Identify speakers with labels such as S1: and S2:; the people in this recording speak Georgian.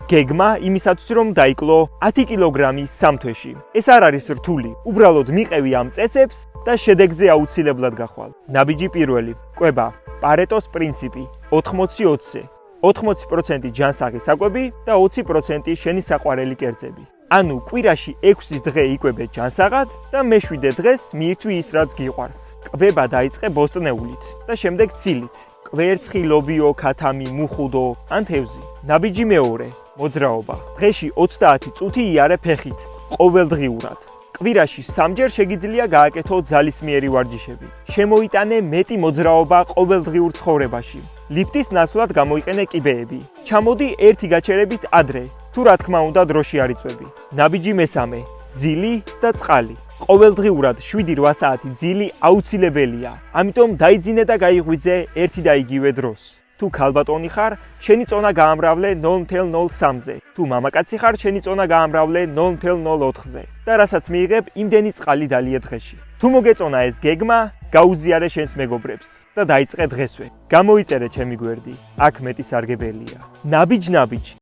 S1: გეგმა იმისათვის რომ დაიკლო 10 კილოგრამი 3 თვეში. ეს არ არის რთული. უბრალოდ მიყევი ამ წესებს და შედეგზე აუცილებლად გახვალ. ნაბიჯი პირველი. კვება. პარეტოს პრინციპი 80-20-ზე. 80% ჯანსაღი საკვები და 20% შენი საყვარელი კერძები. ანუ კვირაში 6 დღე იკვებე ჯანსაღად და მე-7 დღეს მიირთვი ის რაც გიყვარს. კვება დაიწყე ბოსტნეულით და შემდეგ ცილით. კვერცხი, ლობიო, ქათამი, მუხუდო ან თევზი. ნაბიჯი მეორე. მოძრაობა. დღეში 30 წუთი იარე ფეხით, ყოველდღიურად. კვირაში 3ჯერ შეგიძლია გააკეთო ძალისმიერი ვარჯიშები. შემოიტანე მეტი მოძრაობა ყოველდღიურ ცხოვრებაში. ლიფტის ნაცვლად გამოიყენე კიბეები. ჩამოდი ერთი გაჩერებით ადრე, თუ რა თქმა უნდა დროში არ იწვევი. ნაბიჯი მესამე. ძილი და წყალი. ყოველდღიურად 7-8 საათი ძილი აუცილებელია. ამიტომ დაიძინე და გაიღვიძე ერთი და იგივე დროს. თუ ქალბატონი ხარ, შენი წონა გაამრავლე 0.03-ზე. თუ მამაკაცი ხარ, შენი წონა გაამრავლე 0.04-ზე. და რასაც მიიღებ, იმდენი წყალი დალიე დღეში. თუ მოგეწონა ეს გეგმა, გაუზიარე შენს მეგობრებს და დაიწყე დღესვე. გამოიწერე ჩემი გვერდი. აქ მეტი სარგებელია. ნაბიჯ.